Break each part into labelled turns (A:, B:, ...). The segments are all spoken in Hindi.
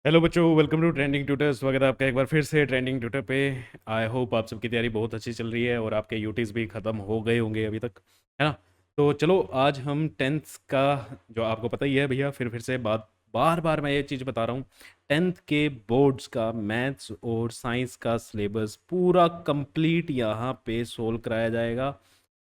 A: हेलो बच्चों, वेलकम टू ट्रेंडिंग ट्यूटर। स्वागत है आपका एक बार फिर से ट्रेंडिंग ट्यूटर पे। आई होप आप सबकी तैयारी बहुत अच्छी चल रही है और आपके यूटीज भी ख़त्म हो गए होंगे अभी तक, है ना। तो चलो आज हम टेंथ का, जो आपको पता ही है भैया, फिर से बार बार मैं ये चीज़ बता रहा हूँ। टेंथ के बोर्ड्स का मैथ्स और साइंस का सिलेबस पूरा कंप्लीट यहाँ पे सोल्व कराया जाएगा।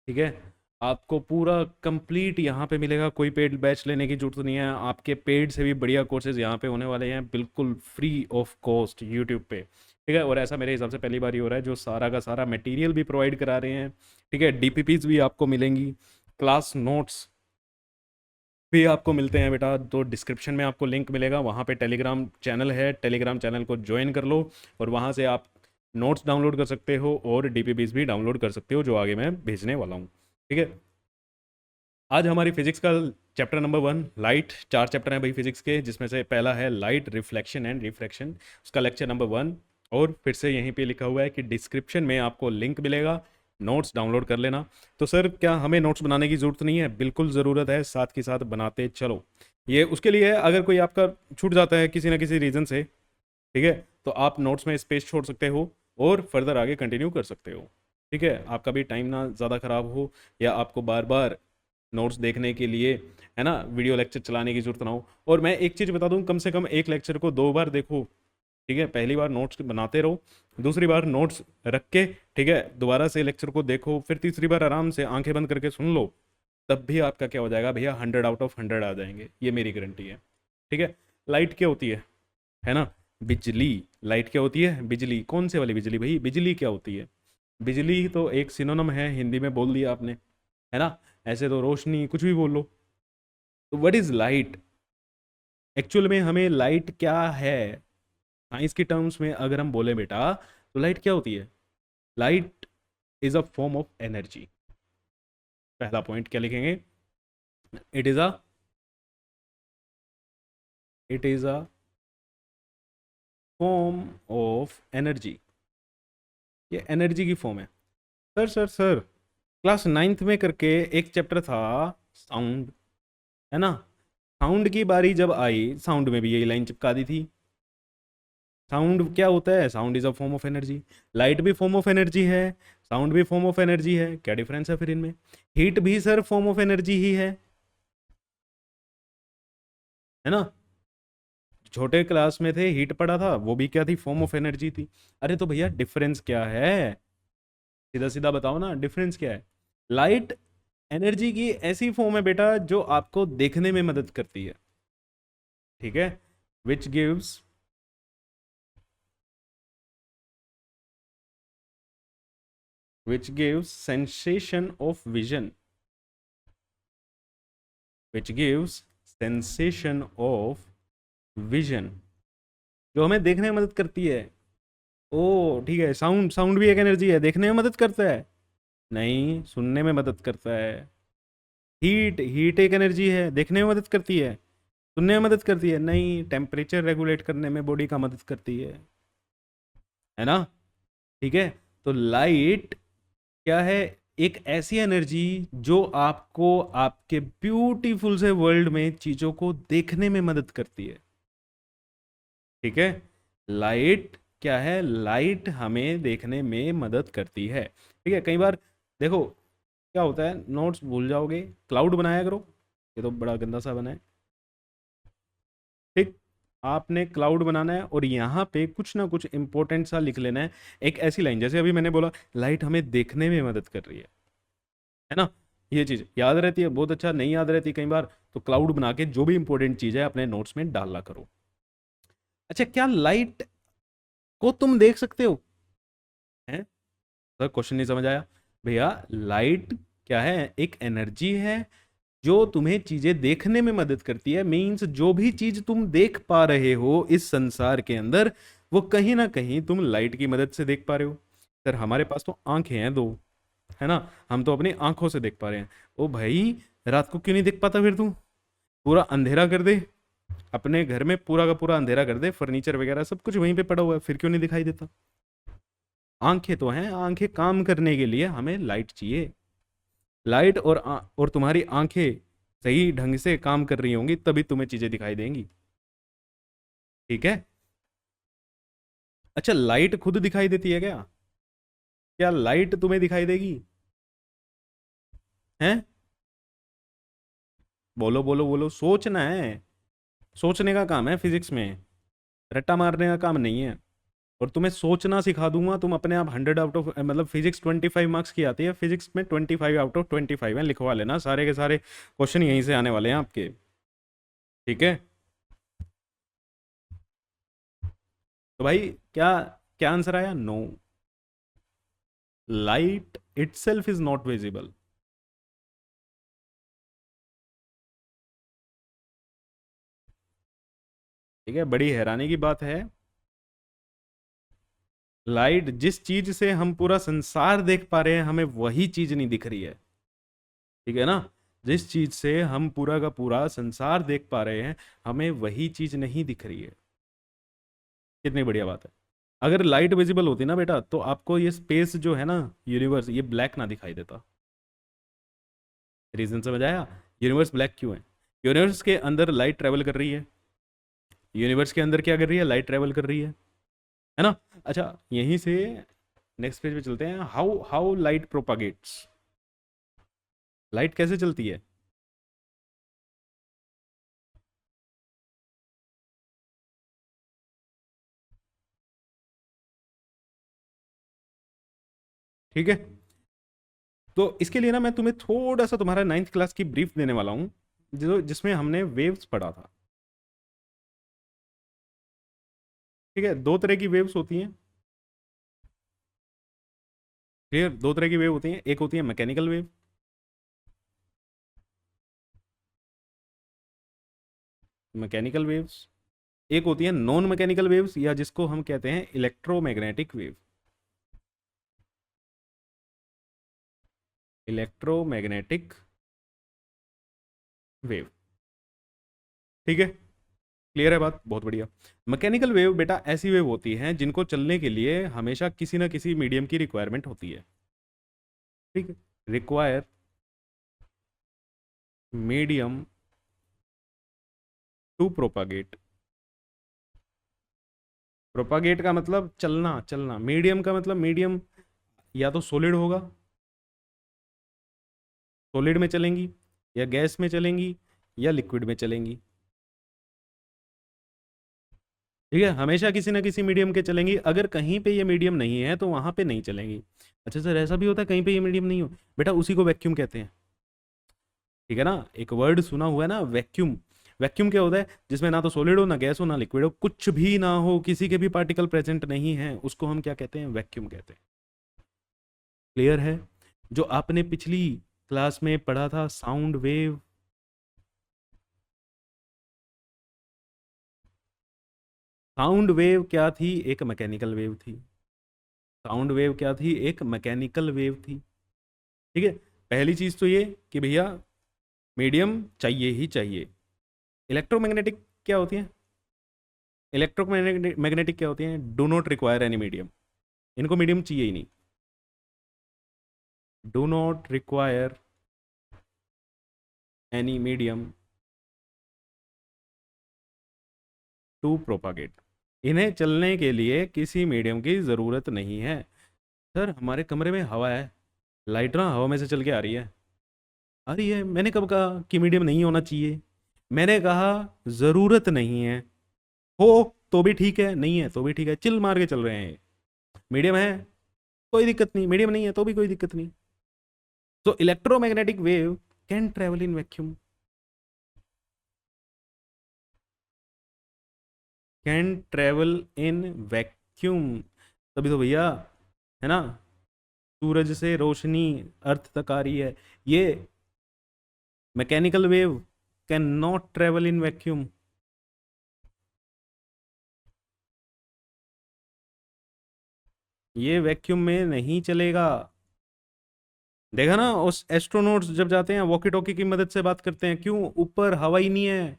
A: ठीक है, आपको पूरा कंप्लीट यहाँ पे मिलेगा। कोई पेड बैच लेने की जरूरत नहीं है, आपके पेड से भी बढ़िया कोर्सेज यहाँ पे होने वाले हैं, बिल्कुल फ्री ऑफ कॉस्ट यूट्यूब पे। ठीक है, और ऐसा मेरे हिसाब से पहली बार ही हो रहा है जो सारा का सारा मटेरियल भी प्रोवाइड करा रहे हैं। ठीक है, डीपीपीज भी आपको मिलेंगी, क्लास नोट्स भी आपको मिलते हैं बेटा। तो डिस्क्रिप्शन में आपको लिंक मिलेगा, वहाँ पे टेलीग्राम चैनल है, टेलीग्राम चैनल को ज्वाइन कर लो और वहाँ से आप नोट्स डाउनलोड कर सकते हो और डीपीपीज भी डाउनलोड कर सकते हो जो आगे मैं भेजने वाला हूँ। ठीक है, आज हमारी फिजिक्स का चैप्टर नंबर 1 लाइट। 4 चैप्टर हैं भाई फिजिक्स के, जिसमें से पहला है लाइट, रिफ्लेक्शन एंड रिफ्रैक्शन, उसका लेक्चर नंबर 1। और फिर से यहीं पे लिखा हुआ है कि डिस्क्रिप्शन में आपको लिंक मिलेगा, नोट्स डाउनलोड कर लेना। तो सर क्या हमें नोट्स बनाने की ज़रूरत नहीं है? बिल्कुल ज़रूरत है, साथ के साथ बनाते चलो। ये उसके लिए है, अगर कोई आपका छूट जाता है किसी ना किसी रीज़न से, ठीक है, तो आप नोट्स में स्पेस छोड़ सकते हो और फर्दर आगे कंटिन्यू कर सकते हो। ठीक है, आपका भी टाइम ना ज़्यादा ख़राब हो या आपको बार बार नोट्स देखने के लिए, है ना, वीडियो लेक्चर चलाने की जरूरत ना हो। और मैं एक चीज़ बता दूं, कम से कम एक लेक्चर को 2 बार देखो। ठीक है, पहली बार नोट्स बनाते रहो, दूसरी बार नोट्स रख के, ठीक है, दोबारा से लेक्चर को देखो, फिर तीसरी बार आराम से आंखें बंद करके सुन लो। तब भी आपका क्या हो जाएगा भैया, 100 आउट ऑफ 100 आ जाएंगे, ये मेरी गारंटी है। ठीक है, लाइट क्या होती है ना, बिजली। लाइट क्या होती है? बिजली। कौन से वाली बिजली भाई? बिजली क्या होती है? बिजली तो एक सिनोनिम है, हिंदी में बोल दिया आपने, है ना। ऐसे तो रोशनी, कुछ भी बोल लो। तो व्हाट इज लाइट? एक्चुअल में हमें लाइट क्या है, साइंस की टर्म्स में अगर हम बोले बेटा, तो लाइट क्या होती है? Light is a form of energy. पहला पॉइंट क्या लिखेंगे? It is a it is a form of energy. ये एनर्जी की फॉर्म है। सर क्लास 9th में करके एक चैप्टर था साउंड, है ना। साउंड की बारी जब आई, साउंड में भी यही लाइन चिपका दी थी। साउंड क्या होता है? Sound is a form of energy. Light भी फॉर्म ऑफ एनर्जी है, साउंड भी फॉर्म ऑफ एनर्जी है। क्या डिफरेंस है फिर इनमें? हीट भी सर फॉर्म ऑफ एनर्जी ही है ना। छोटे क्लास में थे, हीट पढ़ा था, वो भी क्या थी? फॉर्म ऑफ एनर्जी थी। अरे तो भैया डिफरेंस क्या है? सीधा सीधा बताओ ना, डिफरेंस क्या है? लाइट एनर्जी की ऐसी फॉर्म है बेटा जो आपको देखने में मदद करती है। ठीक है, which gives which gives sensation of vision, which gives sensation of vision, जो हमें देखने में मदद करती है। ओ ठीक है, साउंड, साउंड भी एक एनर्जी है, देखने में मदद करता है? नहीं, सुनने में मदद करता है। हीट, हीट एक एनर्जी है, देखने में मदद करती है, सुनने में मदद करती है? नहीं, टेम्परेचर रेगुलेट करने में बॉडी का मदद करती है ना। ठीक है, तो लाइट क्या है? एक ऐसी एनर्जी जो आपको आपके ब्यूटीफुल से वर्ल्ड में चीजों को देखने में मदद करती है। ठीक है, लाइट क्या है? लाइट हमें देखने में मदद करती है। ठीक है, कई बार देखो क्या होता है, नोट्स भूल जाओगे, क्लाउड बनाया करो। ये तो बड़ा गंदा सा बना है। ठीक, आपने क्लाउड बनाना है और यहाँ पे कुछ ना कुछ इंपॉर्टेंट सा लिख लेना है। एक ऐसी लाइन, जैसे अभी मैंने बोला लाइट हमें देखने में मदद कर रही है ना। ये चीज याद रहती है, बहुत अच्छा। नहीं याद रहती कई बार, तो क्लाउड बना के जो भी इंपॉर्टेंट चीज है अपने नोट्स में डालना करो। अच्छा, क्या लाइट को तुम देख सकते हो? हैं? सर क्वेश्चन नहीं समझ आया भैया। लाइट क्या है? एक एनर्जी है जो तुम्हें चीजें देखने में मदद करती है। मींस जो भी चीज तुम देख पा रहे हो इस संसार के अंदर, वो कहीं ना कहीं तुम लाइट की मदद से देख पा रहे हो। सर हमारे पास तो आंखें हैं 2, है ना, हम तो अपनी आंखों से देख पा रहे हैं। ओ भाई, रात को क्यों नहीं देख पाता फिर तू? पूरा अंधेरा कर दे, अपने घर में पूरा का पूरा अंधेरा कर दे, फर्नीचर वगैरह सब कुछ वहीं पे पड़ा हुआ है, फिर क्यों नहीं दिखाई देता? आंखें तो हैं, आंखें काम करने के लिए हमें लाइट चाहिए। लाइट और तुम्हारी आंखें सही ढंग से काम कर रही होंगी तभी तुम्हें चीजें दिखाई देंगी। ठीक है। अच्छा, लाइट खुद दिखाई देती है क्या? क्या लाइट तुम्हें दिखाई देगी? हैं? बोलो बोलो बोलो, सोचना है। सोचने का काम है फिजिक्स में, रट्टा मारने का काम नहीं है। और तुम्हें सोचना सिखा दूंगा, तुम अपने आप 100 आउट ऑफ, मतलब फिजिक्स 25 मार्क्स की आती है, फिजिक्स में 25 आउट ऑफ 25 है, लिखवा लेना, सारे के सारे क्वेश्चन यहीं से आने वाले हैं आपके। ठीक है। तो भाई, क्या क्या आंसर आया? No, light itself is not visible. ठीक है, बड़ी हैरानी की बात है, लाइट जिस चीज से हम पूरा संसार देख पा रहे हैं, हमें वही चीज नहीं दिख रही है। ठीक है ना? जिस चीज से हम पूरा का पूरा संसार देख पा रहे हैं, हमें वही चीज नहीं दिख रही है। कितनी बढ़िया बात है। अगर लाइट विजिबल होती ना बेटा, तो आपको ये स्पेस जो है ना, यूनिवर्स, ये ब्लैक ना दिखाई देता। रीजन समझ आया? यूनिवर्स ब्लैक क्यों है? यूनिवर्स के अंदर लाइट ट्रेवल कर रही है। यूनिवर्स के अंदर क्या कर रही है? लाइट ट्रेवल कर रही है ना? अच्छा, यहीं से नेक्स्ट पेज पे चलते हैं। How how light propagates. Light कैसे चलती है? ठीक है। तो इसके लिए ना मैं तुम्हें थोड़ा सा तुम्हारा 9th क्लास की ब्रीफ देने वाला हूँ, जो जिसमें हमने वेव्स पढ़ा था। ठीक है, दो तरह की वेव्स होती हैं। क्लियर? दो तरह की वेव होती हैं, एक होती है मैकेनिकल वेव, मैकेनिकल वेव्स। एक होती है नॉन मैकेनिकल वेव्स, या जिसको हम कहते हैं इलेक्ट्रोमैग्नेटिक वेव। Electromagnetic wave. ठीक है, क्लियर है बात? बहुत बढ़िया। मैकेनिकल वेव बेटा ऐसी वेव होती हैं जिनको चलने के लिए हमेशा किसी ना किसी मीडियम की रिक्वायरमेंट होती है। ठीक है, require medium to propagate. Propagate का मतलब चलना, चलना। मीडियम का मतलब मीडियम या तो सॉलिड होगा, सॉलिड में चलेंगी, या गैस में चलेंगी, या लिक्विड में चलेंगी। ठीक है, हमेशा किसी ना किसी मीडियम के चलेंगी। अगर कहीं पे ये मीडियम नहीं है तो वहां पे नहीं चलेंगी। अच्छा सर, ऐसा भी होता है कहीं पे ये मीडियम नहीं हो? बेटा उसी को वैक्यूम कहते हैं। ठीक है ना? एक वर्ड सुना हुआ है ना, वैक्यूम। वैक्यूम क्या होता है? जिसमें ना तो सॉलिड हो, ना गैस हो, ना लिक्विड हो, कुछ भी ना हो, किसी के भी पार्टिकल प्रेजेंट नहीं है, उसको हम क्या कहते हैं? वैक्यूम कहते हैं। क्लियर है? जो आपने पिछली क्लास में पढ़ा था, साउंड वेव। साउंड वेव क्या थी? एक मैकेनिकल वेव थी। साउंड वेव क्या थी? एक मैकेनिकल वेव थी। ठीक है। पहली चीज तो ये कि भैया मीडियम चाहिए ही चाहिए। इलेक्ट्रोमैग्नेटिक क्या होती है? इलेक्ट्रोमैग्नेटिक मैग्नेटिक क्या होती है? Do not require any medium. इनको मीडियम चाहिए ही नहीं। Do not require any medium to propagate. इन्हें चलने के लिए किसी मीडियम की ज़रूरत नहीं है। सर हमारे कमरे में हवा है, लाइट ना हवा में से चल के आ रही है। आ रही है, मैंने कब कहा कि मीडियम नहीं होना चाहिए? मैंने कहा ज़रूरत नहीं है। हो तो भी ठीक है, नहीं है तो भी ठीक है, चिल मार के चल रहे हैं। मीडियम है, कोई दिक्कत नहीं, मीडियम नहीं है तो भी कोई दिक्कत नहीं। तो electromagnetic wave can travel in vacuum. Can travel in vacuum. तभी तो भैया, है ना, सूरज से रोशनी अर्थ तक आ रही है। ये mechanical wave can not travel in vacuum. ये वैक्यूम में नहीं चलेगा। देखा ना, उस एस्ट्रोनॉट्स जब जाते हैं वॉकी टॉकी की मदद से बात करते हैं, क्यों? ऊपर हवा ही नहीं है।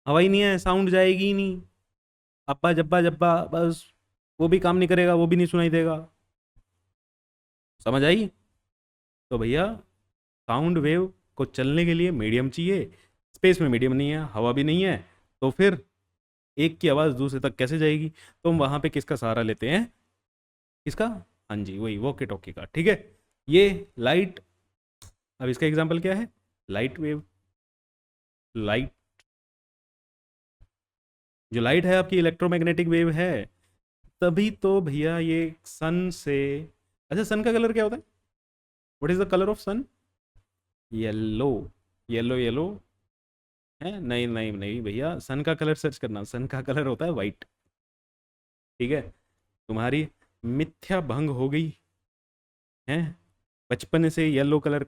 A: हवा ही नहीं है, साउंड जाएगी ही नहीं। अब्बा जब्बा जब्बा बस, वो भी काम नहीं करेगा, वो भी नहीं सुनाई देगा। समझ आई? तो भैया, साउंड वेव को चलने के लिए मीडियम चाहिए। स्पेस में मीडियम नहीं है, हवा भी नहीं है, तो फिर एक की आवाज़ दूसरे तक कैसे जाएगी? तो हम वहाँ पे किसका सहारा लेते हैं? किसका? हाँ जी, वही वॉकी टॉकी का। ठीक है, ये लाइट, अब इसका एग्जाम्पल क्या है? Light wave. लाइट, जो लाइट है आपकी इलेक्ट्रोमैग्नेटिक वेव है। तभी तो भैया ये सन से, अच्छा सन का कलर क्या होता है? What is the colour of sun? Yellow. Yellow yellow है? नहीं नहीं नहीं भैया, सन का कलर सर्च करना, सन का कलर होता है वाइट। ठीक है, तुम्हारी मिथ्या भंग हो गई है। बचपन से येलो कलर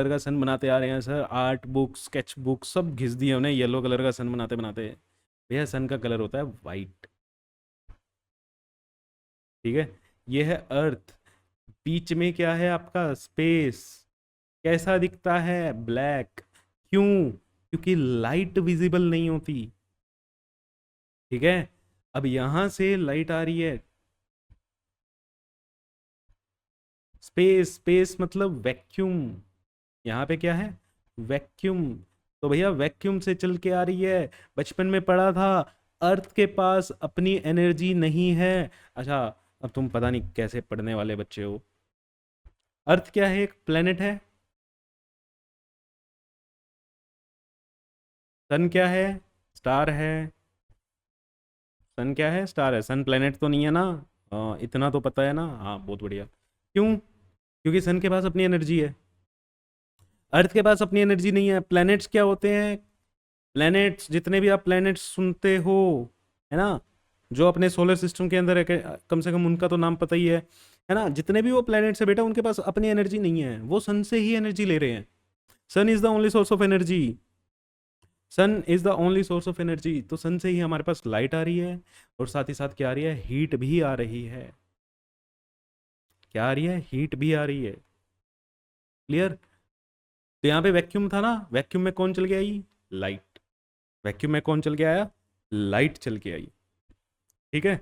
A: का सन बनाते आ रहे हैं sir, art book sketch book सब घिस दिए उन्हें येलो कलर का सन बनाते बनाते। भैया सन का कलर होता है वाइट। ठीक है, ये है अर्थ। बीच में क्या है आपका? स्पेस। कैसा दिखता है? ब्लैक। क्यों? क्योंकि लाइट विजिबल नहीं होती। ठीक है, अब यहां से लाइट आ रही है। स्पेस, स्पेस मतलब वैक्यूम। यहाँ पे क्या है? वैक्यूम। तो भैया वैक्यूम से चल के आ रही है। बचपन में पढ़ा था, अर्थ के पास अपनी एनर्जी नहीं है। अच्छा, अब तुम पता नहीं कैसे पढ़ने वाले बच्चे हो। अर्थ क्या है? एक प्लेनेट है। सन क्या है? स्टार है। सन क्या है? स्टार है। सन प्लेनेट तो नहीं है ना? इतना तो पता है ना? हाँ बहुत बढ़िया। क्यों? क्योंकि सन के पास अपनी एनर्जी है। अर्थ के पास अपनी एनर्जी नहीं है। प्लैनेट्स क्या होते हैं? प्लैनेट्स, जितने भी आप प्लैनेट्स सुनते हो, है ना, जो अपने सोलर सिस्टम के अंदर है, कम से कम उनका तो नाम पता ही है ना, जितने भी वो प्लैनेट्स है बेटा, उनके पास अपनी एनर्जी नहीं है, वो सन से ही एनर्जी ले रहे हैं। Sun is the only source of energy. Sun is the only source of energy. तो सन से ही हमारे पास लाइट आ रही है, और साथ ही साथ क्या आ रही है? हीट भी आ रही है। क्या आ रही है? हीट भी आ रही है। क्लियर? तो यहाँ पे वैक्यूम था ना, वैक्यूम में कौन चल के आई? लाइट। वैक्यूम में कौन चल के आया? लाइट चल के आई। ठीक है,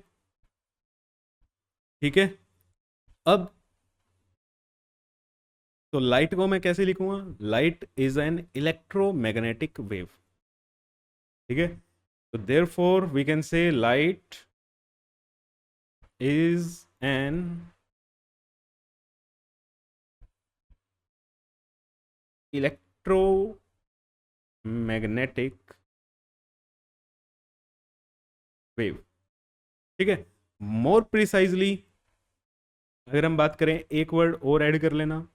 A: ठीक है। अब तो लाइट को मैं कैसे लिखूंगा? Light is an electromagnetic wave. ठीक है, तो therefore we can say light is an electromagnetic wave. ठीक है, मोर प्रिसाइजली अगर हम बात करें, एक वर्ड और ऐड कर लेना,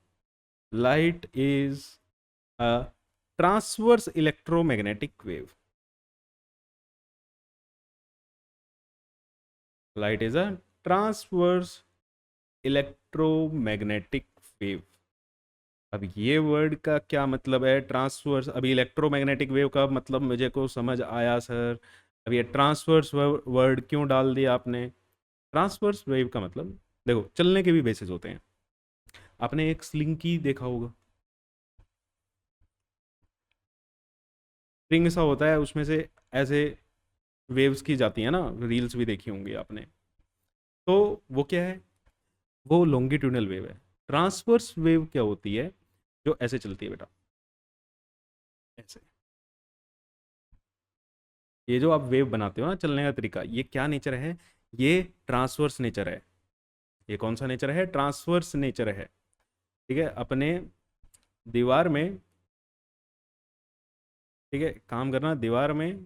A: light is a transverse electromagnetic wave. Light is a transverse electromagnetic wave. अब ये वर्ड का क्या मतलब है? ट्रांसवर्स, अभी इलेक्ट्रोमैग्नेटिक वेव का मतलब मुझे को समझ आया सर। अब ये ट्रांसवर्स वर्ड क्यों डाल दिया आपने? ट्रांसवर्स वेव का मतलब, देखो चलने के भी बेसिस होते हैं। आपने एक स्लिंकी देखा होगा, स्प्रिंग सा होता है, उसमें से ऐसे वेव्स की जाती है ना, रील्स भी देखी होंगी आपने। तो वो क्या है? वो लॉन्गिट्यूडनल वेव है। ट्रांसवर्स वेव क्या होती है? जो ऐसे चलती है बेटा, ऐसे। ये जो आप वेव बनाते हो ना, चलने का तरीका, ये क्या नेचर है? ये ट्रांसवर्स नेचर है। ये कौन सा नेचर है? ट्रांसवर्स नेचर है। ठीक है, अपने दीवार में, ठीक है, काम करना दीवार में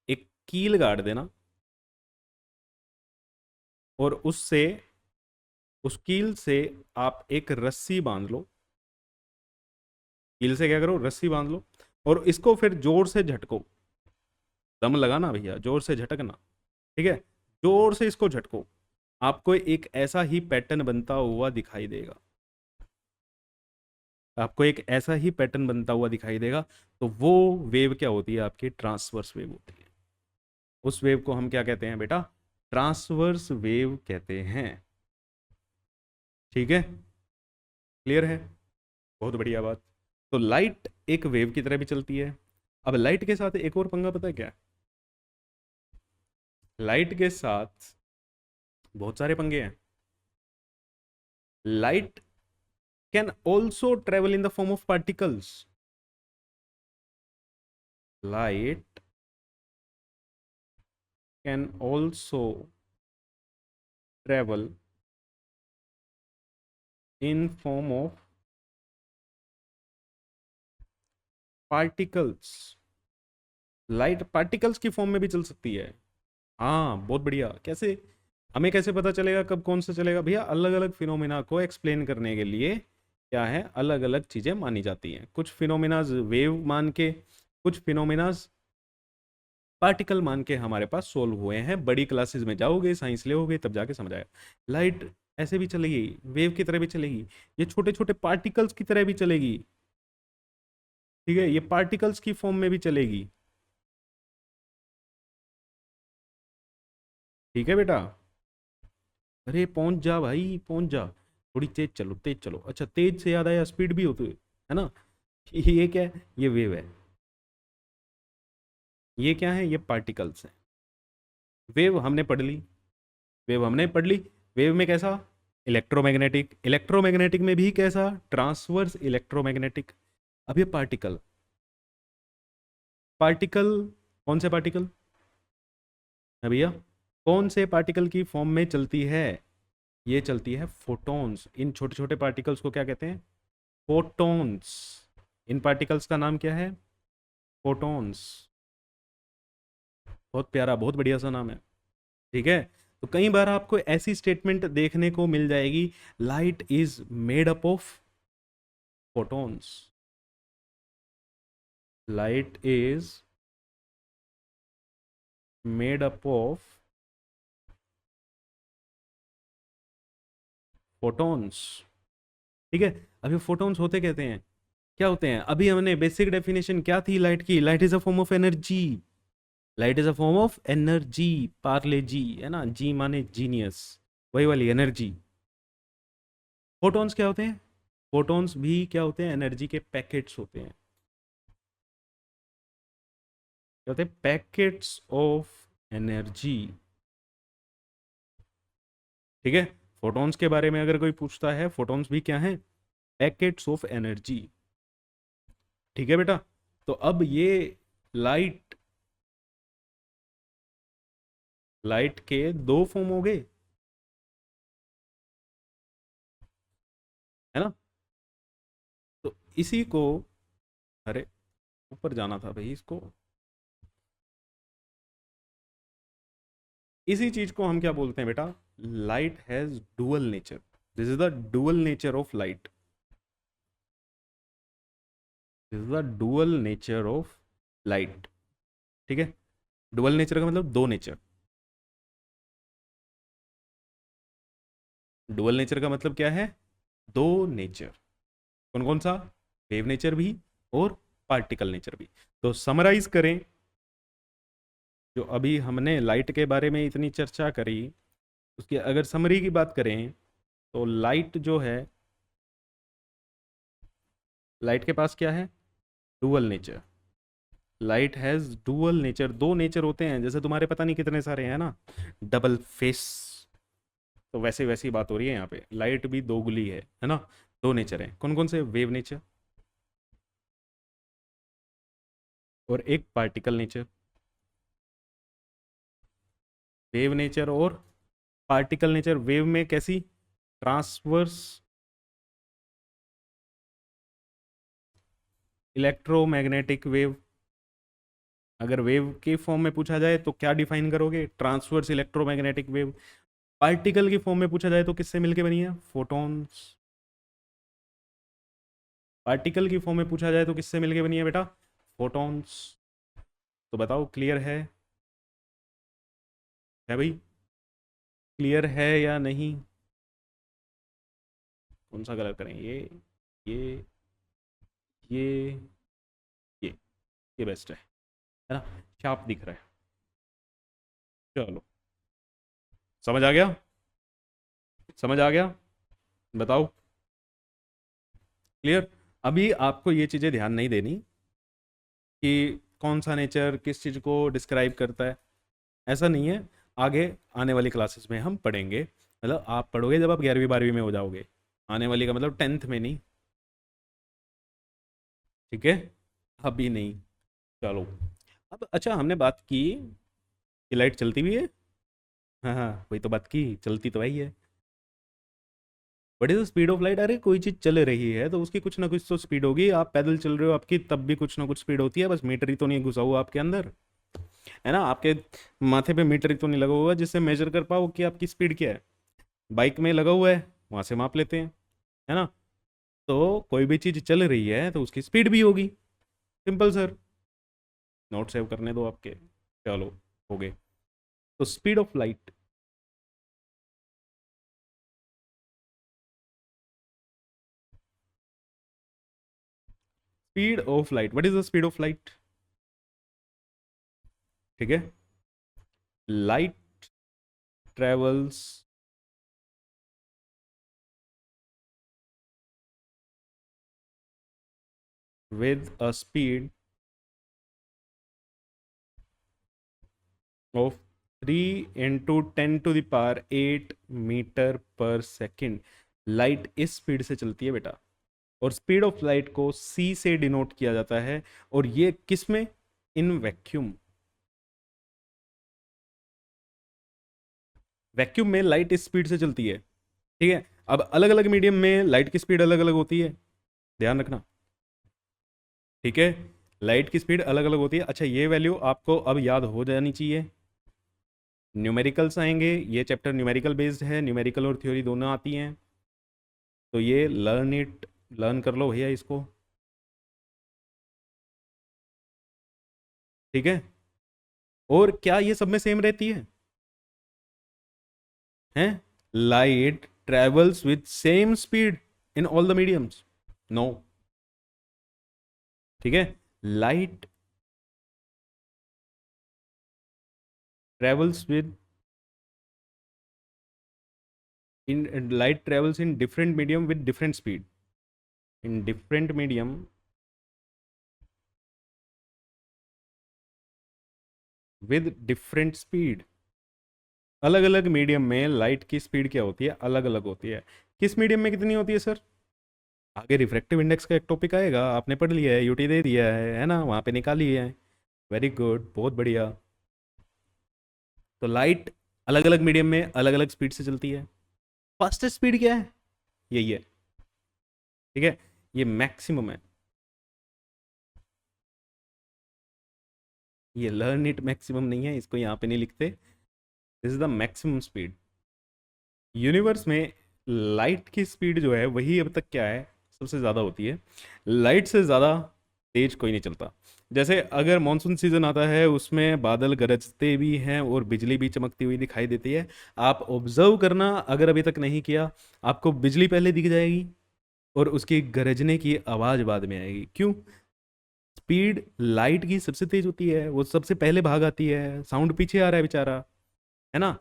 A: एक कील गाड़ देना, और उससे, उस कील से आप एक रस्सी बांध लो। कील से क्या करो? रस्सी बांध लो, और इसको फिर जोर से झटको। दम लगाना भैया, जोर से झटकना। ठीक है, जोर से इसको झटको, आपको एक ऐसा ही पैटर्न बनता हुआ दिखाई देगा। आपको एक ऐसा ही पैटर्न बनता हुआ दिखाई देगा। तो वो वेव क्या होती है? आपकी ट्रांसवर्स वेव होती है। उस वेव को हम क्या कहते हैं बेटा? ट्रांसवर्स वेव कहते हैं। ठीक है, क्लियर है? बहुत बढ़िया बात। तो लाइट एक वेव की तरह भी चलती है। अब लाइट के साथ एक और पंगा पता है क्या है? लाइट के साथ बहुत सारे पंगे हैं। Light can also travel in the form of particles. Light can also travel in form of particles. Light particles की फॉर्म में भी चल सकती है. हाँ, बहुत बढ़िया. कैसे? हमें कैसे पता चलेगा कब कौन सा चलेगा? भैया अलग अलग फिनोमिना को एक्सप्लेन करने के लिए क्या है, अलग अलग चीज़ें मानी जाती हैं. कुछ फिनोमिनाज वेव मान के, कुछ फिनोमिनाज पार्टिकल मान के हमारे पास सोल्व हुए हैं. बड़ी क्लासेस में जाओगे, साइंस ले तब जाके समझ आएगा. लाइट ऐसे भी चलेगी, वेव की तरह भी चलेगी, ये छोटे छोटे पार्टिकल्स की तरह भी चलेगी. ठीक है, ये पार्टिकल्स की फॉर्म में भी चलेगी. ठीक है बेटा. अरे पहुंच जा भाई, पहुंच जा. थोड़ी तेज चलो, तेज चलो. अच्छा, तेज से याद आया, स्पीड भी होती है ना. ये क्या है? ये वेव है. ये क्या है? ये पार्टिकल्स हैं. वेव हमने पढ़ ली, वेव हमने पढ़ ली. वेव में कैसा? इलेक्ट्रोमैग्नेटिक. इलेक्ट्रोमैग्नेटिक में भी कैसा? Transverse electromagnetic. अब ये पार्टिकल. पार्टिकल कौन से पार्टिकल है भैया? कौन से पार्टिकल की फॉर्म में चलती है? ये चलती है फोटॉन्स. इन छोटे छोटे पार्टिकल्स को क्या कहते हैं? फोटॉन्स. इन पार्टिकल्स का नाम क्या है? फोटॉन्स. बहुत प्यारा, बहुत बढ़िया सा नाम है. ठीक है. तो कई बार आपको ऐसी स्टेटमेंट देखने को मिल जाएगी, light is made up of photons. Light is made up of photons. ठीक है. अब ये फोटॉन्स होते कहते हैं, क्या होते हैं? अभी हमने बेसिक डेफिनेशन क्या थी लाइट की? Light is a form of energy. Light is a form of energy. Parle G है ना, जी माने जीनियस, वही वाली एनर्जी. फोटॉन्स क्या होते हैं? फोटॉन्स भी क्या होते हैं? एनर्जी के पैकेट्स होते हैं. क्या होते हैं? Packets of energy. ठीक है. फोटॉन्स के बारे में अगर कोई पूछता है, फोटॉन्स भी क्या है? Packets of energy. ठीक है बेटा. तो अब ये लाइट, लाइट के दो फॉर्म हो गए, है ना. तो इसी को, अरे ऊपर जाना था भाई इसको. इसी चीज को हम क्या बोलते हैं बेटा? Light has dual nature. This is the dual nature of light. This is the dual nature of light. ठीक है. डुअल नेचर का मतलब दो नेचर. डुअल नेचर का मतलब क्या है? दो नेचर. कौन कौन सा? वेव नेचर भी और पार्टिकल नेचर भी. तो समराइज करें, जो अभी हमने लाइट के बारे में इतनी चर्चा करी, उसकी अगर समरी की बात करें, तो लाइट जो है, लाइट के पास क्या है? Dual nature. Light has dual nature. दो नेचर होते हैं, जैसे तुम्हारे पता नहीं कितने सारे हैं ना, डबल फेस. तो वैसे वैसी बात हो रही है यहाँ पे. लाइट भी दोगुली है ना. दो नेचर है. कौन कौन से? वेव नेचर और एक पार्टिकल नेचर. वेव नेचर और पार्टिकल नेचर. वेव में कैसी? Transverse electromagnetic wave. अगर वेव के फॉर्म में पूछा जाए तो क्या डिफाइन करोगे? Transverse electromagnetic wave. पार्टिकल की फॉर्म में पूछा जाए तो किससे मिलके बनी है? फोटॉन्स. पार्टिकल की फॉर्म में पूछा जाए तो किससे मिलके बनी है बेटा? फोटॉन्स. तो बताओ, क्लियर है भाई? क्लियर है या नहीं? कौन सा कलर करें? ये ये ये ये बेस्ट है ना. शार्प दिख रहा है. चलो, समझ आ गया? समझ आ गया? बताओ. क्लियर. अभी आपको ये चीज़ें ध्यान नहीं देनी कि कौन सा नेचर किस चीज़ को डिस्क्राइब करता है. ऐसा नहीं है. आगे आने वाली क्लासेस में हम पढ़ेंगे, मतलब आप पढ़ोगे जब आप 11वीं 12वीं में हो जाओगे. आने वाली का मतलब 10th में नहीं, ठीक है, अभी नहीं। चलो, अब अच्छा हमने बात की कि लाइट चलती भी है। हाँ हाँ, वही तो बात की, चलती तो वही है। But is the speed of light, अरे कोई चीज़ चल रही है तो उसकी कुछ ना कुछ तो स्पीड होगी। आप पैदल चल रहे हो, आपकी तब भी कुछ ना कुछ स्पीड होती है, बस मीटर ही तो नहीं घुसा हुआ आपके अंदर, है ना। आपके माथे पे मीटर ही तो नहीं लगा हुआ जिससे मेजर कर पाओ कि आपकी स्पीड क्या है। बाइक में लगा हुआ है, वहां से माप लेते हैं, है ना। तो कोई भी चीज़ चल रही है तो उसकी स्पीड भी होगी। सिंपल सर, नोट सेव करने दो आपके। चलो, हो गए। तो speed of light, speed of light, what is the speed of light? ठीक है, light travels with a speed of 3 into 10 to the power 8 metre पर सेकेंड। लाइट इस स्पीड से चलती है बेटा, और स्पीड ऑफ लाइट को सी से डिनोट किया जाता है। और ये किस में? In vacuum. वैक्यूम में लाइट इस स्पीड से चलती है, ठीक है। अब अलग अलग मीडियम में लाइट की स्पीड अलग अलग होती है, ध्यान रखना, ठीक है। लाइट की स्पीड अलग अलग होती है। अच्छा, ये वैल्यू आपको अब याद हो जानी चाहिए। न्यूमेरिकल्स आएंगे, ये चैप्टर न्यूमेरिकल बेस्ड है, न्यूमेरिकल और थ्योरी दोनों आती हैं। तो ये लर्न इट, लर्न कर लो भैया इसको, ठीक है। और क्या ये सब में सेम रहती है? हैं? Light travels with same speed in all the mediums? No, ठीक है। Light travels with in light travels in different medium with different speed, in different medium with different speed. अलग अलग मीडियम में लाइट की स्पीड क्या होती है? अलग अलग होती है। किस मीडियम में कितनी होती है सर? आगे रिफ्रैक्टिव इंडेक्स का एक टॉपिक आएगा, आपने पढ़ लिया है, यूटी दे दिया है ना, वहाँ पे निकाली है। वेरी गुड, बहुत बढ़िया। तो लाइट अलग अलग मीडियम में अलग अलग स्पीड से चलती है। फास्टेस्ट स्पीड क्या है? यही है, ठीक है, ये मैक्सिमम है। ये लर्न इट मैक्सिमम नहीं है, इसको यहाँ पे नहीं लिखते। This is the maximum speed universe में। लाइट की स्पीड जो है वही अब तक क्या है? सबसे ज़्यादा होती है। लाइट से ज़्यादा तेज कोई नहीं चलता। जैसे अगर मानसून सीजन आता है, उसमें बादल गरजते भी हैं और बिजली भी चमकती हुई दिखाई देती है। आप ऑब्जर्व करना, अगर अभी तक नहीं किया, आपको बिजली पहले दिख जाएगी और उसकी गरजने की आवाज़ बाद में आएगी। क्यों? स्पीड लाइट की सबसे तेज होती है, वो सबसे पहले भाग आती है, साउंड पीछे आ रहा है बेचारा, है ना।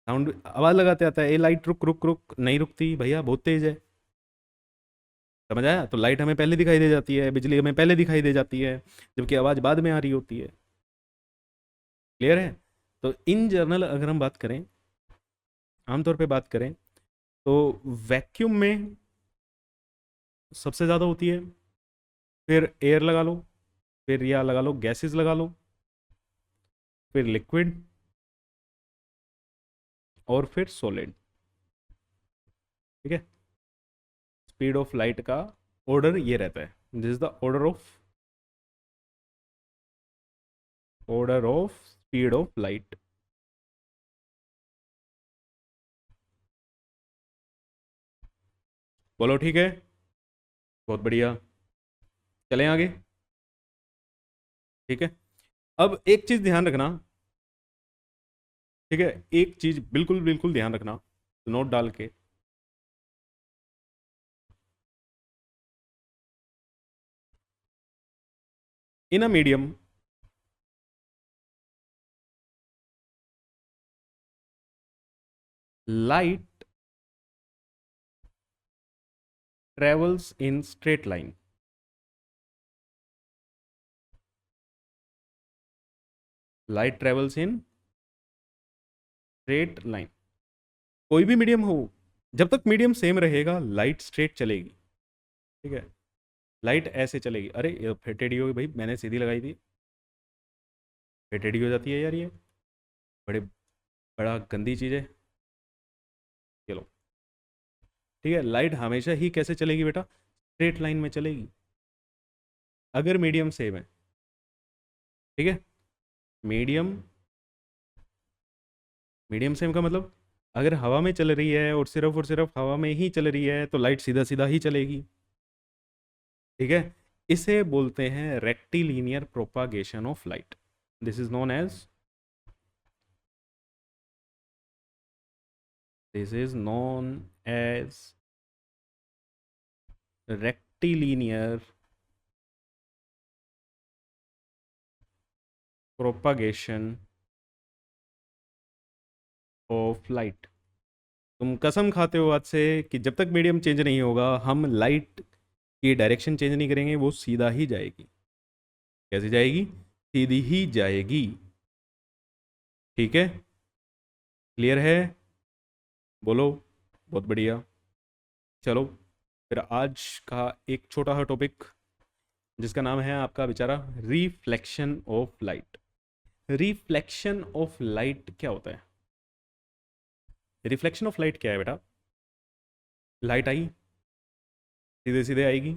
A: साउंड आवाज लगाते आता है, ए लाइट रुक रुक रुक, नहीं रुकती भैया, बहुत तेज है। समझ आया? तो लाइट हमें पहले दिखाई दे जाती है, बिजली हमें पहले दिखाई दे जाती है, जबकि आवाज बाद में आ रही होती है। क्लियर है? तो इन जनरल अगर हम बात करें, आमतौर पे बात करें, तो वैक्यूम में सबसे ज़्यादा होती है, फिर एयर लगा लो, फिर या लगा लो गैसेस लगा लो, फिर लिक्विड, और फिर सॉलिड, ठीक है। स्पीड ऑफ लाइट का ऑर्डर ये रहता है, this is the order of speed of light. बोलो ठीक है, बहुत बढ़िया। चलें आगे, ठीक है। अब एक चीज ध्यान रखना, ठीक है, एक चीज बिल्कुल बिल्कुल ध्यान रखना, नोट डाल के। In a medium, light travels in straight line. Light travels in straight line, कोई भी मीडियम हो, जब तक मीडियम सेम रहेगा लाइट स्ट्रेट चलेगी, ठीक है, लाइट ऐसे चलेगी। अरे ये फिर टेढ़ी होगी भाई, मैंने सीधी लगाई थी, फिर टेढ़ी हो जाती है यार ये, बड़े बड़ा गंदी चीज़ है। चलो ठीक है, लाइट हमेशा ही कैसे चलेगी बेटा, स्ट्रेट लाइन में चलेगी अगर मीडियम सेम है, ठीक है। मीडियम, मीडियम सेम का मतलब अगर हवा में चल रही है और सिर्फ हवा में ही चल रही है तो लाइट सीधा सीधा ही चलेगी, ठीक है। इसे बोलते हैं rectilinear propagation of light. This is known as, this is known as rectilinear propagation of light. तुम कसम खाते हो आज से कि जब तक मीडियम चेंज नहीं होगा हम लाइट की डायरेक्शन चेंज नहीं करेंगे, वो सीधा ही जाएगी। कैसे जाएगी, सीधी ही जाएगी, ठीक है। क्लियर है, बोलो, बहुत बढ़िया। चलो फिर आज का एक छोटा सा टॉपिक जिसका नाम है आपका बेचारा reflection of light. Reflection of light क्या होता है, रिफ्लेक्शन ऑफ लाइट क्या है बेटा, लाइट आई सीधे सीधे आएगी,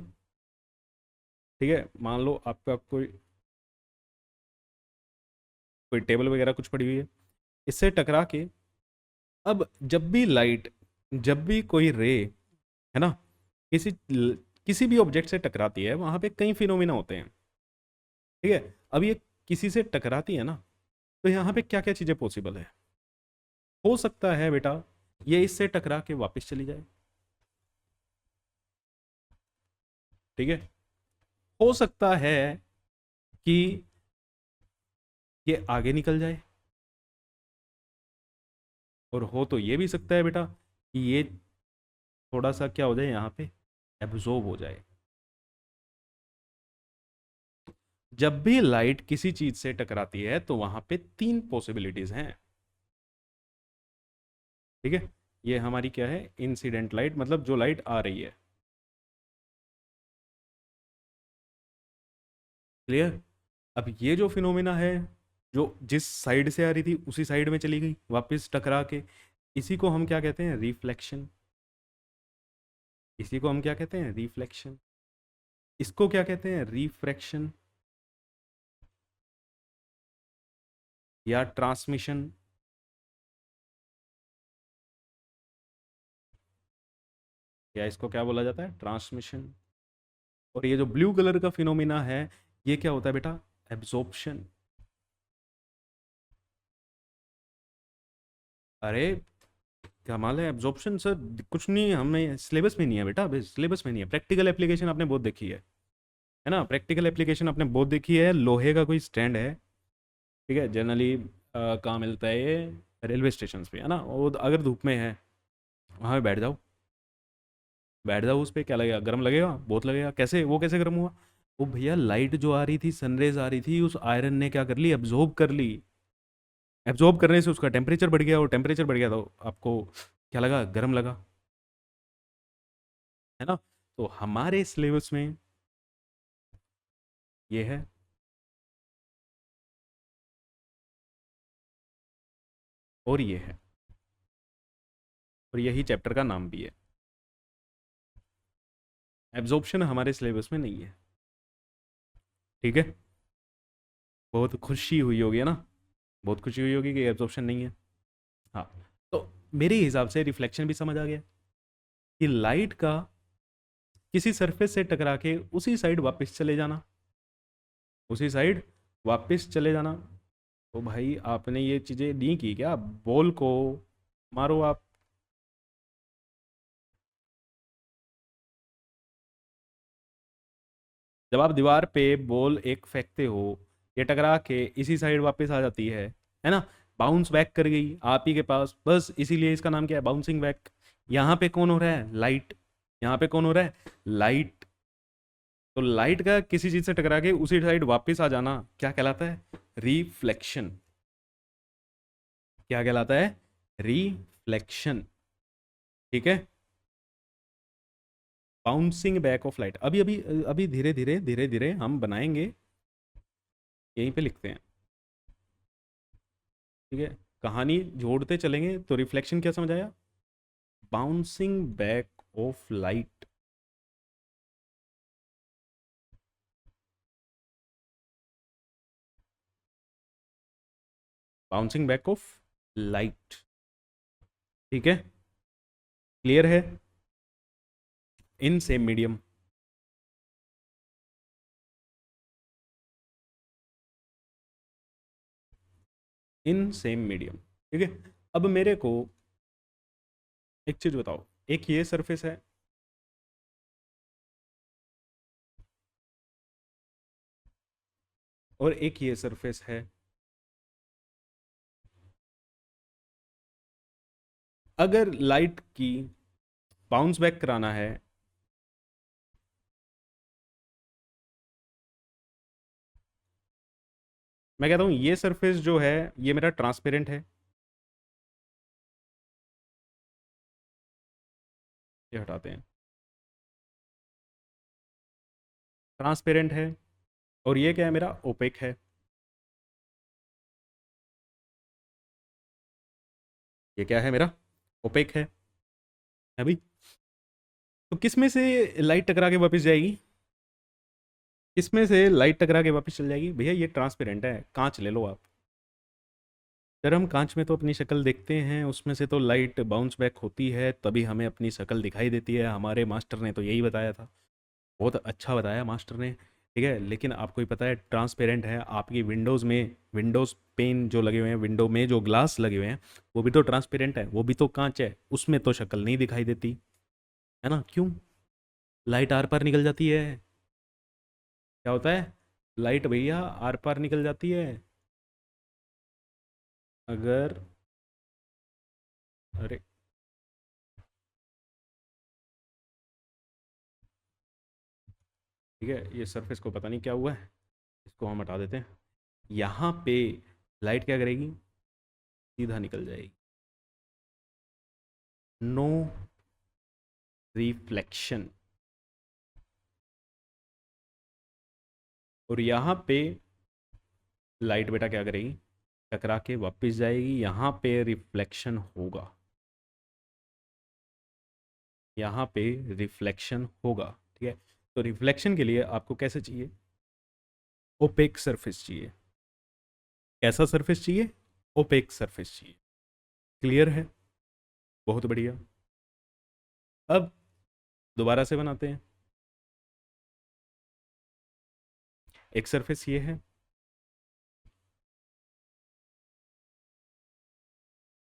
A: ठीक है। मान लो आपका कोई कोई टेबल वगैरह कुछ पड़ी हुई है, इससे टकरा के, अब जब भी लाइट, जब भी कोई रे, है ना, किसी किसी भी ऑब्जेक्ट से टकराती है वहां पे कई फिनोमिना होते हैं, ठीक है। अब ये किसी से टकराती है ना, तो यहाँ पे क्या क्या चीज़ें पॉसिबल है, हो सकता है बेटा ये इससे टकरा के वापस चली जाए, ठीक है। हो सकता है कि ये आगे निकल जाए, और हो तो ये भी सकता है बेटा कि ये थोड़ा सा क्या हो जाए यहाँ पे, एब्जॉर्ब हो जाए। जब भी लाइट किसी चीज से टकराती है तो वहां पे तीन पॉसिबिलिटीज हैं, ठीक है। ये हमारी क्या है, इंसिडेंट लाइट, मतलब जो लाइट आ रही है, क्लियर। अब ये जो फिनोमिना है, जो जिस साइड से आ रही थी उसी साइड में चली गई वापस टकरा के, इसी को हम क्या कहते हैं, रिफ्लेक्शन। इसी को हम क्या कहते हैं, रिफ्लेक्शन। इसको क्या कहते हैं, रिफ्रैक्शन या ट्रांसमिशन, या इसको क्या बोला जाता है, ट्रांसमिशन। और ये जो ब्लू कलर का फिनोमिना है, ये क्या होता है बेटा, एब्जॉर्प्शन। अरे कमाल है, एब्जॉर्प्शन सर कुछ नहीं, हमें सिलेबस में नहीं है बेटा, अभी सिलेबस में नहीं है। प्रैक्टिकल एप्लीकेशन आपने बहुत देखी है ना, प्रैक्टिकल एप्लीकेशन आपने बहुत देखी है। लोहे का कोई स्टैंड है, ठीक है, जनरली कहाँ मिलता है ये, रेलवे स्टेशन पे, है ना। वो अगर धूप में है वहाँ पे बैठ जाओ, बैठ जाओ उस पर, क्या लगेगा, गर्म लगेगा, बहुत लगेगा। कैसे, वो कैसे गर्म हुआ, वो भैया लाइट जो आ रही थी, सनरेज आ रही थी, उस आयरन ने क्या कर ली, एब्जॉर्ब कर ली। एब्जॉर्ब करने से उसका टेम्परेचर बढ़ गया, और टेम्परेचर बढ़ गया तो आपको क्या लगा, गर्म लगा, है ना। तो हमारे सिलेबस में ये है, और ये है, और यही चैप्टर का नाम भी है। एब्जॉर्प्शन हमारे सिलेबस में नहीं है, ठीक है। बहुत खुशी हुई होगी, है ना, बहुत खुशी हुई होगी कि एब्जॉर्प्शन नहीं है। हाँ, तो मेरे हिसाब से रिफ्लेक्शन भी समझ आ गया कि लाइट का किसी सरफेस से टकरा के उसी साइड वापस चले जाना, उसी साइड वापस चले जाना। तो भाई आपने ये चीज़ें नहीं की क्या, बॉल को मारो आप, जब आप दीवार पे बॉल एक फेंकते हो, ये टकरा के इसी साइड वापस आ जाती है ना, बाउंस बैक कर गई आप ही के पास, बस इसीलिए इसका नाम क्या है, बाउंसिंग बैक। यहाँ पे कौन हो रहा है, लाइट। यहाँ पे कौन हो रहा है, लाइट। तो लाइट का किसी चीज से टकरा के उसी साइड वापस आ जाना क्या कहलाता है, रिफ्लेक्शन। क्या कहलाता है, रिफ्लेक्शन। ठीक है, बाउंसिंग बैक ऑफ लाइट। अभी अभी अभी धीरे धीरे धीरे धीरे हम बनाएंगे, यहीं पे लिखते हैं। ठीक है, कहानी जोड़ते चलेंगे तो रिफ्लेक्शन क्या समझ आया? Bouncing back of light. Bouncing back of light. ठीक है, क्लियर है? In same medium. In same medium. ठीक है, अब मेरे को एक चीज बताओ, एक ये सरफेस है और एक ये सरफेस है। अगर लाइट की बाउंस बैक कराना है, मैं कहता हूं ये सरफेस जो है ये मेरा ट्रांसपेरेंट है, ये हटाते हैं, ट्रांसपेरेंट है। और ये क्या है, मेरा ओपेक ये क्या है, मेरा ओपेक है भाई। तो किस में से लाइट टकरा के वापस जाएगी? किस में से लाइट टकरा के वापस चल जाएगी? भैया ये ट्रांसपेरेंट है, कांच ले लो आप। जब हम कांच में तो अपनी शक्ल देखते हैं, उसमें से तो लाइट बाउंस बैक होती है, तभी हमें अपनी शक्ल दिखाई देती है। हमारे मास्टर ने तो यही बताया था, बहुत अच्छा बताया मास्टर ने। ठीक है, लेकिन आपको ही पता है ट्रांसपेरेंट है। आपकी विंडोज़ में, विंडोज़ पेन जो लगे हुए हैं, विंडो में जो ग्लास लगे हुए हैं, वो भी तो ट्रांसपेरेंट है, वो भी तो कांच है, उसमें तो शक्ल नहीं दिखाई देती है ना? क्यों? लाइट आर पार निकल जाती है। क्या होता है? लाइट भैया आर पार निकल जाती है। अगर, अरे, ठीक है, ये सरफेस को पता नहीं क्या हुआ है, इसको हम हटा देते हैं। यहाँ पे लाइट क्या करेगी? सीधा निकल जाएगी। No reflection. और यहाँ पे लाइट बेटा क्या करेगी? टकरा के वापस जाएगी, यहाँ पे रिफ्लेक्शन होगा। यहाँ पे रिफ्लेक्शन होगा। ठीक है, तो रिफ्लेक्शन के लिए आपको कैसे चाहिए? ओपेक सरफेस चाहिए। कैसा सरफेस चाहिए? ओपेक सरफेस चाहिए। क्लियर है? बहुत बढ़िया। अब दोबारा से बनाते हैं। एक सरफेस ये है,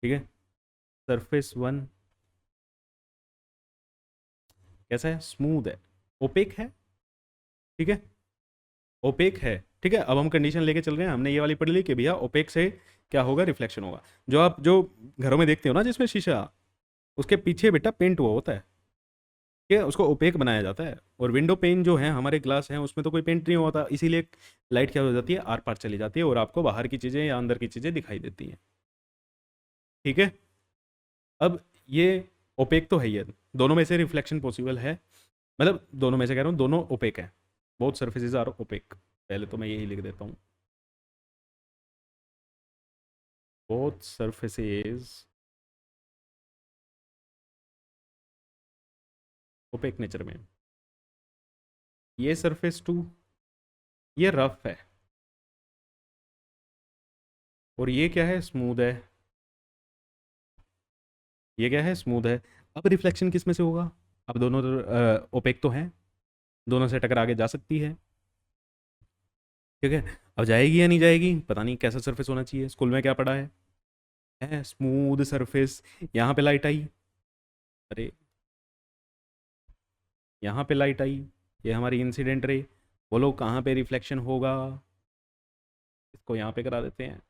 A: ठीक है, सरफेस वन कैसा है? स्मूथ है, ओपेक है। ठीक है, ओपेक है। ठीक है, अब हम कंडीशन लेके चल रहे हैं, हमने ये वाली पढ़ ली कि भैया ओपेक से क्या होगा? रिफ्लेक्शन होगा। जो आप जो घरों में देखते हो ना जिसमें शीशा, उसके पीछे बेटा पेंट हुआ होता है, ठीक है, उसको ओपेक बनाया जाता है। और विंडो पेन जो है हमारे ग्लास हैं, उसमें तो कोई पेंट नहीं होता, इसीलिए लाइट क्या हो जाती है? आर पार चली जाती है और आपको बाहर की चीज़ें या अंदर की चीज़ें दिखाई देती हैं। ठीक है, अब ये ओपेक तो है ही है, दोनों में से रिफ्लेक्शन पॉसिबल है। मतलब दोनों में से कह रहा हूँ, दोनों ओपेक है। Both surfaces are opaque. पहले तो मैं यही लिख देता हूँ, बोथ सर्फेसिज ओपेक नेचर में। ये सरफेस टू, ये रफ है, और ये क्या है? स्मूथ है। ये क्या है? स्मूथ है। अब रिफ्लेक्शन किस में से होगा? अब दोनों ओपेक तो हैं, दोनों से टकरा के जा सकती है। ठीक है, अब जाएगी या नहीं जाएगी पता नहीं। कैसा सरफेस होना चाहिए? स्कूल में क्या पढ़ा है स्मूथ सरफेस। यहाँ पे लाइट आई, अरे यहाँ पे लाइट आई, ये हमारी इंसिडेंट रे। बोलो कहाँ पे रिफ्लेक्शन होगा? इसको यहाँ पे करा देते हैं।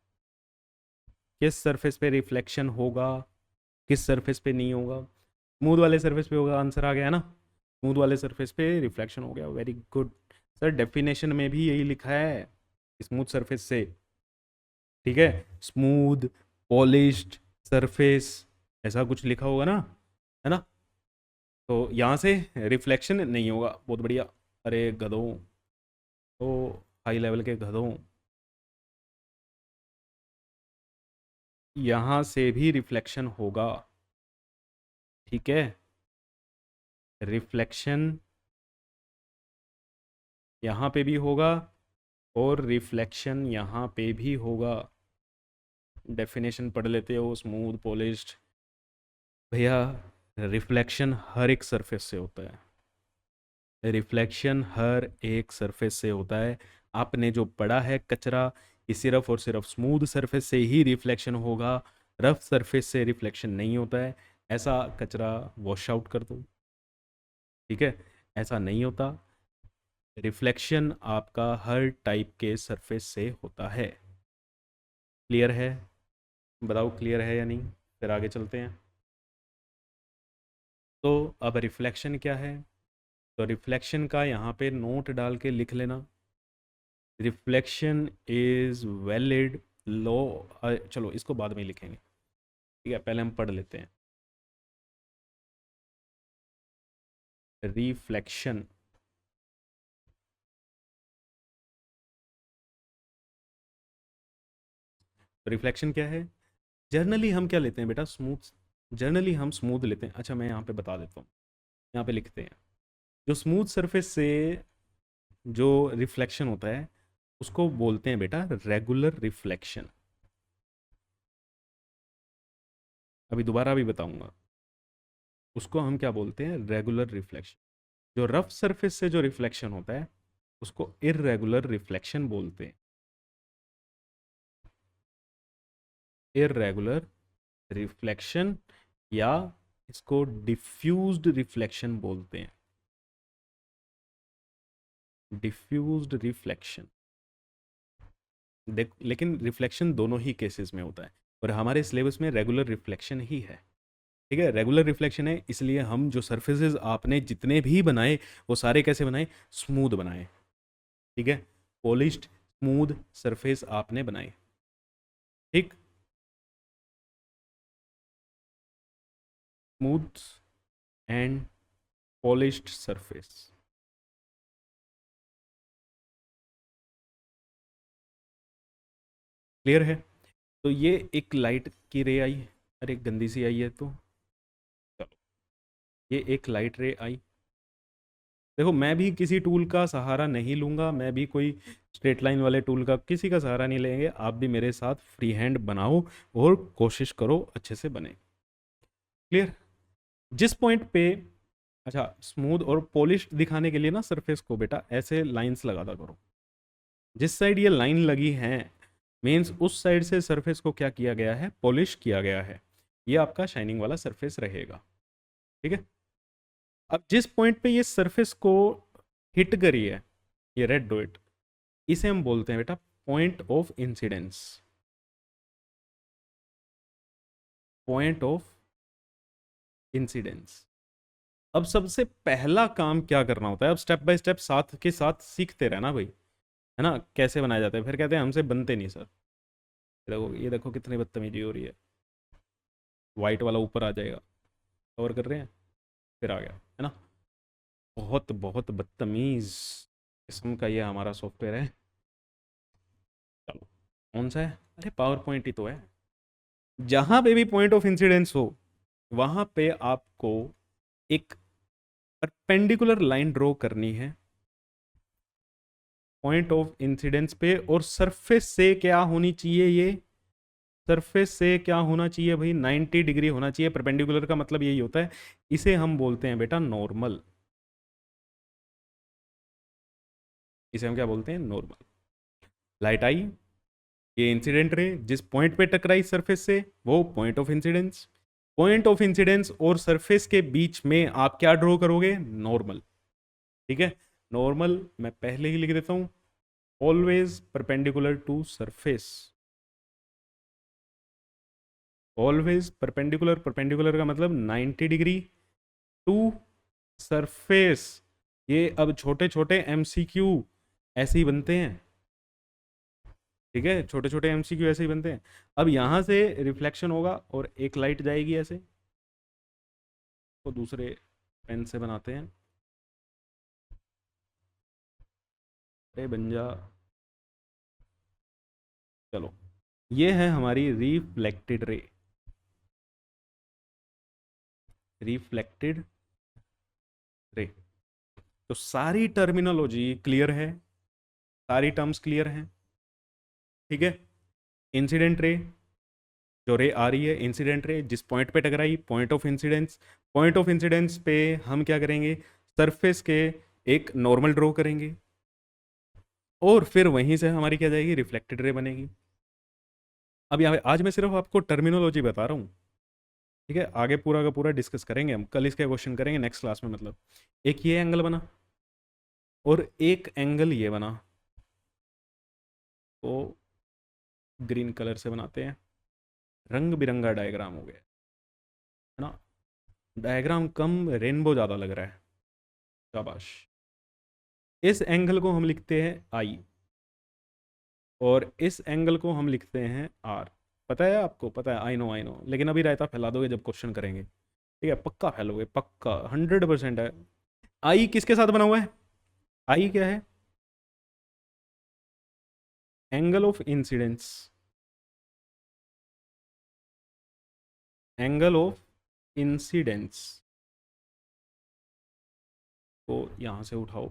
A: किस सरफेस पे रिफ्लेक्शन होगा, किस सरफेस पे नहीं होगा? स्मूथ वाले सरफेस पे होगा, आंसर आ गया ना। स्मूथ वाले सरफेस पे रिफ्लेक्शन हो गया, वेरी गुड। सर डेफिनेशन में भी यही लिखा है, स्मूथ सरफेस से। ठीक है, स्मूथ पॉलिश्ड सरफेस, ऐसा कुछ लिखा होगा ना। है ना। तो यहाँ से रिफ्लेक्शन नहीं होगा, बहुत बढ़िया। अरे गधों, तो हाई लेवल के गधों, यहाँ से भी रिफ्लेक्शन होगा, ठीक है। रिफ्लेक्शन यहाँ पे भी होगा और रिफ्लेक्शन यहाँ पे भी होगा। डेफिनेशन पढ़ लेते हो, स्मूथ पॉलिश्ड। भैया रिफ्लेक्शन हर एक सरफेस से होता है, रिफ्लेक्शन हर एक सरफेस से होता है। आपने जो पढ़ा है कचरा कि सिर्फ और सिर्फ स्मूथ सरफेस से ही रिफ्लेक्शन होगा, रफ सरफेस से रिफ्लेक्शन नहीं होता है, ऐसा कचरा वॉश आउट कर दो, ठीक है। ऐसा नहीं होता, रिफ्लेक्शन आपका हर टाइप के सरफेस से होता है। क्लियर है? बताओ क्लियर है या नहीं, फिर आगे चलते हैं। तो अब रिफ्लेक्शन क्या है, तो रिफ्लेक्शन का यहाँ पे नोट डाल के लिख लेना। Reflection is valid law. चलो इसको बाद में लिखेंगे, ठीक है, पहले हम पढ़ लेते हैं। रिफ्लेक्शन, रिफ्लेक्शन क्या है? जर्नली हम क्या लेते हैं बेटा, स्मूथ। जर्नली हम स्मूथ लेते हैं। अच्छा मैं यहाँ पे बता देता हूँ, यहाँ पे लिखते हैं, जो स्मूथ सरफेस से जो रिफ्लेक्शन होता है उसको बोलते हैं बेटा रेगुलर रिफ्लेक्शन। अभी दोबारा भी बताऊंगा, उसको हम क्या बोलते हैं, रेगुलर रिफ्लेक्शन। जो रफ सरफेस से जो रिफ्लेक्शन होता है उसको इररेगुलर रिफ्लेक्शन बोलते हैं, इररेगुलर रिफ्लेक्शन, या इसको डिफ्यूज्ड रिफ्लेक्शन बोलते हैं, डिफ्यूज्ड रिफ्लेक्शन। देख लेकिन रिफ्लेक्शन दोनों ही केसेस में होता है, और हमारे सिलेबस में रेगुलर रिफ्लेक्शन ही है, ठीक है। रेगुलर रिफ्लेक्शन है, इसलिए हम जो सरफेसेस आपने जितने भी बनाए वो सारे कैसे बनाए, स्मूथ बनाए, ठीक है। पॉलिश्ड स्मूथ सरफेस आपने बनाए, ठीक। Smooth and polished surface, clear है। तो ये एक लाइट की रे आई, अरे गंदी सी आई है, तो चलो ये एक लाइट रे आई। देखो मैं भी किसी टूल का सहारा नहीं लूंगा, मैं भी कोई स्ट्रेट लाइन वाले टूल का किसी का सहारा नहीं लेंगे, आप भी मेरे साथ फ्री हैंड बनाओ और कोशिश करो अच्छे से बने, क्लियर। जिस पॉइंट पे, अच्छा स्मूथ और पॉलिश दिखाने के लिए ना सरफेस को बेटा ऐसे लाइंस लगाता करो, जिस साइड ये लाइन लगी है मीन्स उस साइड से सरफेस को क्या किया गया है, पॉलिश किया गया है, ये आपका शाइनिंग वाला सरफेस रहेगा, ठीक है। अब जिस पॉइंट पे ये सरफेस को हिट करी है, ये रेड डॉट, इसे हम बोलते हैं बेटा point of incidence, point of incidence. अब सबसे पहला काम क्या करना होता है, अब स्टेप बाय स्टेप साथ के साथ सीखते रहना भाई, है ना, कैसे बनाए जाते हैं, फिर कहते हैं हमसे बनते नहीं सर। देखो ये देखो कितनी बदतमीजी हो रही है, वाइट वाला ऊपर आ जाएगा, कवर कर रहे हैं, फिर आ गया, है ना। बहुत बहुत बदतमीज किस्म का ये हमारा सॉफ्टवेयर है। चलो कौन सा है, अरे पावर पॉइंट ही तो है। जहां पे भी पॉइंट ऑफ इंसिडेंस हो वहां पे आपको एक परपेंडिकुलर लाइन ड्रॉ करनी है पॉइंट ऑफ इंसिडेंस पे, और सरफेस से क्या होनी चाहिए, ये सरफेस से क्या होना चाहिए भाई, 90 डिग्री होना चाहिए। परपेंडिकुलर का मतलब यही होता है, इसे हम बोलते हैं बेटा नॉर्मल, इसे हम क्या बोलते हैं, नॉर्मल। लाइट आई, ये इंसिडेंट रे जिस पॉइंट पे टकराई सरफेस से वो point of incidence, point of incidence और सरफेस के बीच में आप क्या ड्रॉ करोगे, नॉर्मल, ठीक है। नॉर्मल मैं पहले ही लिख देता हूं, always perpendicular to surface, always perpendicular, perpendicular का मतलब 90 डिग्री टू सरफेस। ये अब छोटे छोटे एमसीक्यू ऐसे ही बनते हैं, ठीक है, छोटे छोटे एमसीक्यू ऐसे ही बनते हैं। अब यहां से रिफ्लेक्शन होगा और एक लाइट जाएगी ऐसे, को दूसरे पेन से बनाते हैं। अरे बन जा। चलो, ये है हमारी रिफ्लेक्टेड रे। Reflected ray. तो सारी टर्मिनोलॉजी क्लियर है, सारी टर्म्स क्लियर हैं। ठीक है। इंसिडेंट रे, जो रे आ रही है इंसिडेंट रे, जिस पॉइंट पे टकराई, point of incidence. Point of incidence पे हम क्या करेंगे, सरफेस के एक नॉर्मल ड्रॉ करेंगे और फिर वहीं से हमारी क्या जाएगी, रिफ्लेक्टेड रे बनेगी। अब यहाँ आज मैं सिर्फ आपको टर्मिनोलॉजी बता रहा हूँ। ठीक है, आगे पूरा का पूरा डिस्कस करेंगे हम, कल इसके क्वेश्चन करेंगे नेक्स्ट क्लास में। मतलब एक ये एंगल बना और एक एंगल ये बना, तो ग्रीन कलर से बनाते हैं। रंग बिरंगा डायग्राम हो गया है ना। डायग्राम कम, रेनबो ज़्यादा लग रहा है। शाबाश। इस एंगल को हम लिखते हैं आई और इस एंगल को हम लिखते हैं आर। पता है आपको, पता है, आई नो, लेकिन अभी रायता फैला दोगे जब क्वेश्चन करेंगे। ठीक है, पक्का फैलोगे, पक्का 100% है। आई किसके साथ बना हुआ है, आई क्या है, angle of incidence. Angle of incidence को यहां से उठाओ,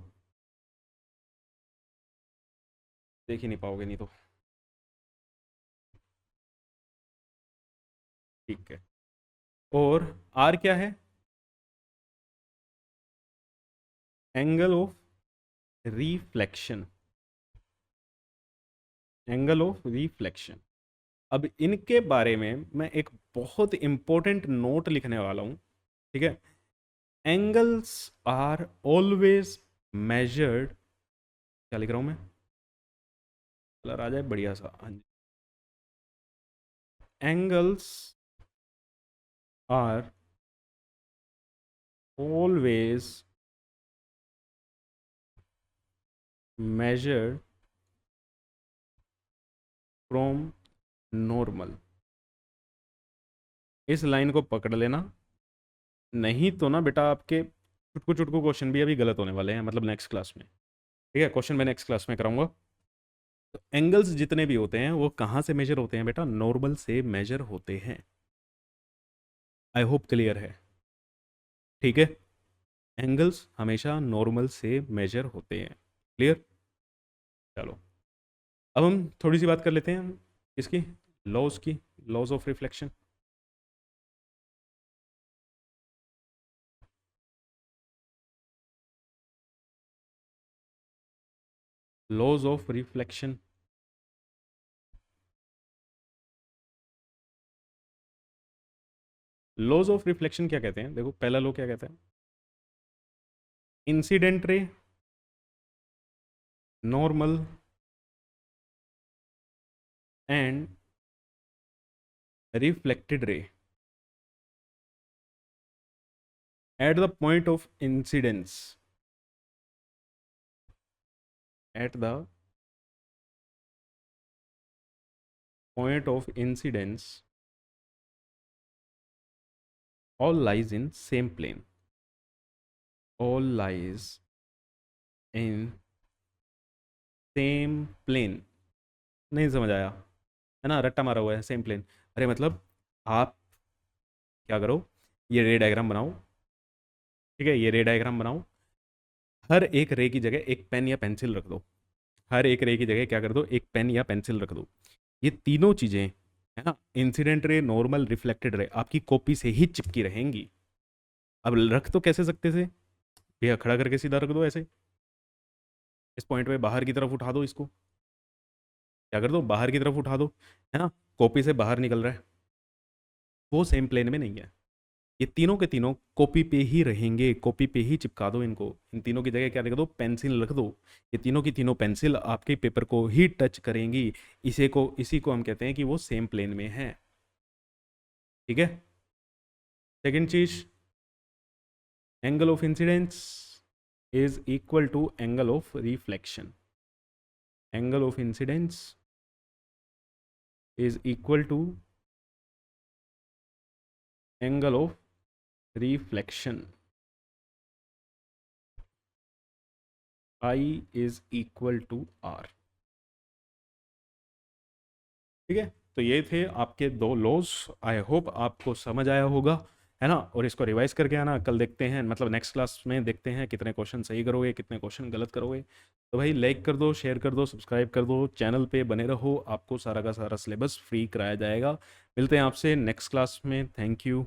A: देख ही नहीं पाओगे नहीं तो। ठीक है, और आर क्या है, angle of reflection. Angle of reflection. अब इनके बारे में मैं एक बहुत इंपॉर्टेंट नोट लिखने वाला हूं। ठीक है, एंगल्स आर ऑलवेज मेजर्ड। क्या लिख रहा हूं मैं, कलर आ जाए बढ़िया सा, हाँ जी। Angles are always measured from normal. इस लाइन को पकड़ लेना, नहीं तो ना बेटा आपके चुटकू चुटकू क्वेश्चन भी अभी गलत होने वाले हैं, मतलब नेक्स्ट क्लास में। ठीक है, क्वेश्चन मैं नेक्स्ट क्लास में कराऊंगा। तो एंगल्स जितने भी होते हैं वो कहाँ से मेजर होते हैं बेटा, नॉर्मल से मेजर होते हैं। आई होप क्लियर है। ठीक है, एंगल्स हमेशा नॉर्मल से मेजर होते हैं। क्लियर। चलो, अब हम थोड़ी सी बात कर लेते हैं इसकी, लॉज की, laws of reflection. Laws of reflection. Laws of reflection क्या कहते हैं, देखो पहला लॉ क्या कहता है, incident ray normal and reflected ray at the point of incidence, at the point of incidence, all lies in same plane, all lies in same plane। नहीं समझ आया है ना, रट्टा मारा हुआ है सेम प्लेन। अरे मतलब आप क्या करो, ये रे डायग्राम बनाओ। ठीक है, ये रे डायग्राम बनाओ, हर एक रे की जगह एक पेन या पेंसिल रख दो। हर एक रे की जगह क्या कर दो, एक पेन या पेंसिल रख दो। ये तीनों चीज़ें है ना, incident ray normal reflected ray आपकी कॉपी से ही चिपकी रहेंगी। अब रख तो कैसे सकते थे भैया, खड़ा करके सीधा रख दो ऐसे, इस पॉइंट पे बाहर की तरफ उठा दो इसको। क्या कर दो, बाहर की तरफ उठा दो, है ना, कॉपी से बाहर निकल रहा है, वो सेम प्लेन में नहीं है। ये तीनों के तीनों कॉपी पे ही रहेंगे, कॉपी पे ही चिपका दो इनको। इन तीनों की जगह क्या लिख दो, पेंसिल रख दो। ये तीनों की तीनों पेंसिल आपके पेपर को ही टच करेंगी। इसी को हम कहते हैं कि वो सेम प्लेन में है। ठीक है। सेकंड चीज, angle of incidence is equal to angle of reflection. Angle of incidence is equal to angle of reflection I is equal to R। ठीक है, तो ये थे आपके दो लॉज। आई होप आपको समझ आया होगा, है ना। और इसको रिवाइज करके आना, कल देखते हैं, मतलब नेक्स्ट क्लास में देखते हैं कितने क्वेश्चन सही करोगे, कितने क्वेश्चन गलत करोगे। तो भाई लाइक कर दो, शेयर कर दो, सब्सक्राइब कर दो, चैनल पे बने रहो, आपको सारा का सारा सिलेबस फ्री कराया जाएगा। मिलते हैं आपसे नेक्स्ट क्लास में। Thank you.